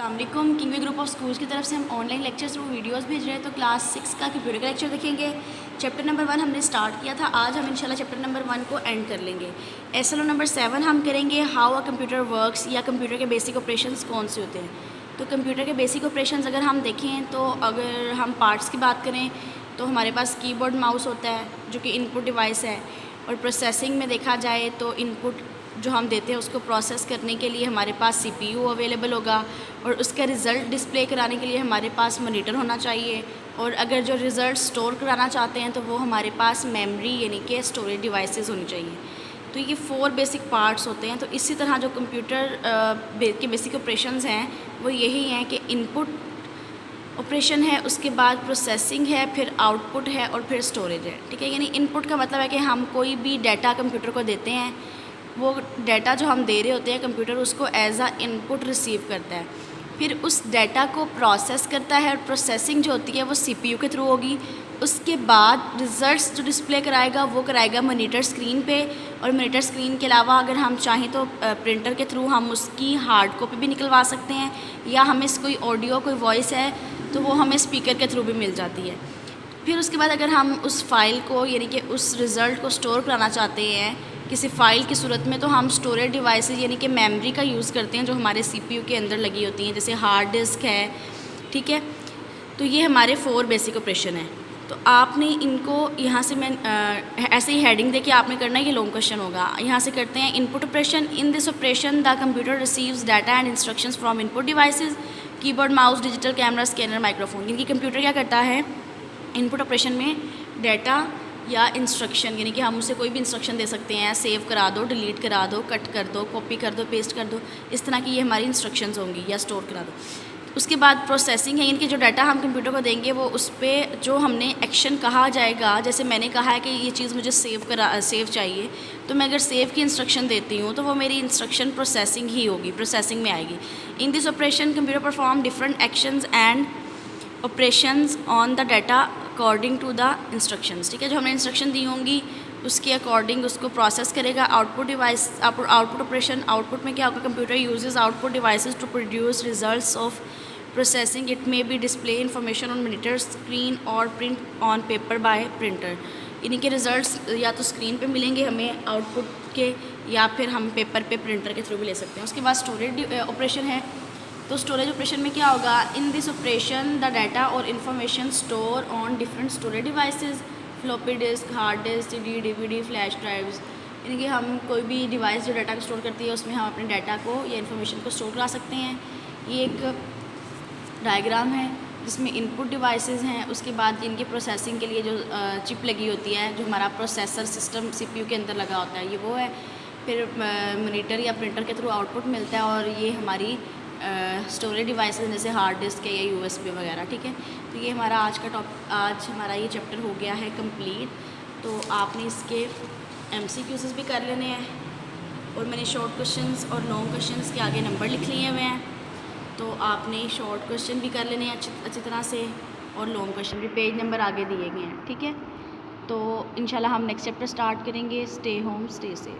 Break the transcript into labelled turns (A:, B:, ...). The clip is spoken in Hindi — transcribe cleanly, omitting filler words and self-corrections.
A: अस्सलामुअलैकुम। किंगवे ग्रुप ऑफ स्कूल्स की तरफ से हम ऑनलाइन लेक्चर्स थ्रू वीडियोस भेज रहे हैं। तो क्लास 6 का कंप्यूटर का लेक्चर देखेंगे। चैप्टर नंबर 1 हमने स्टार्ट किया था, आज हम इंशाल्लाह चैप्टर नंबर 1 को एंड कर लेंगे। एसएलओ नंबर 7 हम करेंगे हाउ अ कंप्यूटर वर्क्स, या कंप्यूटर के बेसिक ऑपरेशंस कौन से होते हैं। तो कंप्यूटर के बेसिक ऑपरेशंस अगर हम देखें तो अगर हम पार्ट्स की बात करें तो हमारे पास कीबोर्ड माउस होता है जो कि इनपुट डिवाइस है, और प्रोसेसिंग में देखा जाए तो इनपुट जो हम देते हैं उसको प्रोसेस करने के लिए हमारे पास सीपीयू अवेलेबल होगा, और उसका रिज़ल्ट डिस्प्ले कराने के लिए हमारे पास मॉनिटर होना चाहिए, और अगर जो रिज़ल्ट स्टोर कराना चाहते हैं तो वो हमारे पास मेमोरी यानी कि स्टोरेज डिवाइसेस होनी चाहिए। तो ये 4 बेसिक पार्ट्स होते हैं। तो इसी तरह जो कंप्यूटर के बेसिक ऑपरेशंस हैं वो यही हैं कि इनपुट ऑपरेशन है, उसके बाद प्रोसेसिंग है, फिर आउटपुट है, और फिर स्टोरेज है। ठीक है, यानी इनपुट का मतलब है कि हम कोई भी डाटा कंप्यूटर को देते हैं, वो डाटा जो हम दे रहे होते हैं कंप्यूटर उसको एज आ इनपुट रिसीव करता है, फिर उस डाटा को प्रोसेस करता है, और प्रोसेसिंग जो होती है वो सीपीयू के थ्रू होगी। उसके बाद रिज़ल्ट्स जो डिस्प्ले कराएगा वो कराएगा मॉनिटर स्क्रीन पे, और मॉनिटर स्क्रीन के अलावा अगर हम चाहें तो प्रिंटर के थ्रू हम उसकी हार्ड कॉपी भी निकलवा सकते हैं, या हमें कोई ऑडियो कोई वॉइस है तो वो हमें स्पीकर के थ्रू भी मिल जाती है। फिर उसके बाद अगर हम उस फाइल को यानी कि उस रिज़ल्ट को स्टोर कराना चाहते हैं किसी फ़ाइल की सूरत में, तो हम स्टोरेज डिवाइसेस यानी कि मेमोरी का यूज़ करते हैं जो हमारे सीपीयू के अंदर लगी होती हैं, जैसे हार्ड डिस्क है। ठीक है, तो ये हमारे 4 बेसिक ऑपरेशन हैं। तो आपने इनको यहाँ से मैं ऐसे ही हेडिंग देके आपने करना है, ये लॉन्ग क्वेश्चन होगा। यहाँ से करते हैं input operation. In this operation the computer receives data and instructions from input devices, keyboard mouse digital camera scanner microphone. इनकी कंप्यूटर क्या करता है इनपुट ऑपरेशन में, डाटा या इंस्ट्रक्शन यानी कि हम उसे कोई भी इंस्ट्रक्शन दे सकते हैं, सेव करा दो, डिलीट करा दो, कट कर दो, कॉपी कर दो, पेस्ट कर दो, इस तरह की ये हमारी इंस्ट्रक्शंस होंगी, या स्टोर करा दो। उसके बाद प्रोसेसिंग है, इनके जो डाटा हम कंप्यूटर को देंगे वो उस पर जो हमने एक्शन कहा जाएगा, जैसे मैंने कहा है कि ये चीज़ मुझे सेव चाहिए, तो मैं अगर सेव की इंस्ट्रक्शन देती हूँ तो वो मेरी इंस्ट्रक्शन प्रोसेसिंग ही होगी, प्रोसेसिंग में आएगी। In this operation computer perform different actions and operations on the data according to the instructions. ठीक है, जो हमने इंस्ट्रक्शन दी होंगी उसके अकॉर्डिंग उसको प्रोसेस करेगा। Output device, output operation, output में क्या होगा, computer uses output devices to produce results of processing. It may be display information on monitor screen और print on paper by printer. इन्हीं के रिजल्ट्स या तो स्क्रीन पे मिलेंगे हमें आउटपुट के, या फिर हम पेपर पे प्रिंटर के थ्रू भी ले सकते हैं। उसके बाद स्टोरेज ऑपरेशन है। तो स्टोरेज ऑपरेशन में क्या होगा, in this operation the data और information store on different storage devices, floppy disk, hard disk, CD, DVD, flash drives. यानी कि हम कोई भी डिवाइस जो डाटा को स्टोर करती है उसमें हम अपने डाटा को या इन्फॉर्मेशन को स्टोर करा सकते हैं। ये एक डायग्राम है जिसमें इनपुट डिवाइसेस हैं, उसके बाद इनकी प्रोसेसिंग के लिए जो चिप लगी होती है, जो हमारा प्रोसेसर सिस्टम सीपीयू के अंदर लगा होता है, ये वो है। फिर मॉनिटर या प्रिंटर के थ्रू आउटपुट मिलता है, और ये हमारी स्टोरेज डिवाइसेस जैसे हार्ड डिस्क है या यूएसबी वगैरह। ठीक है, तो ये हमारा आज हमारा ये चैप्टर हो गया है कंप्लीट। तो आपने इसके एमसीक्यूज़ भी कर लेने हैं, और मैंने शॉर्ट क्वेश्चंस और लॉन्ग क्वेश्चंस के आगे नंबर लिख लिए हुए हैं, तो आपने शॉर्ट क्वेश्चन भी कर लेने हैं अच्छी तरह से, और लॉन्ग क्वेश्चन भी पेज नंबर आगे दिए गए हैं। ठीक है, तो इंशाल्लाह हम नेक्स्ट चैप्टर स्टार्ट करेंगे। Stay home stay safe.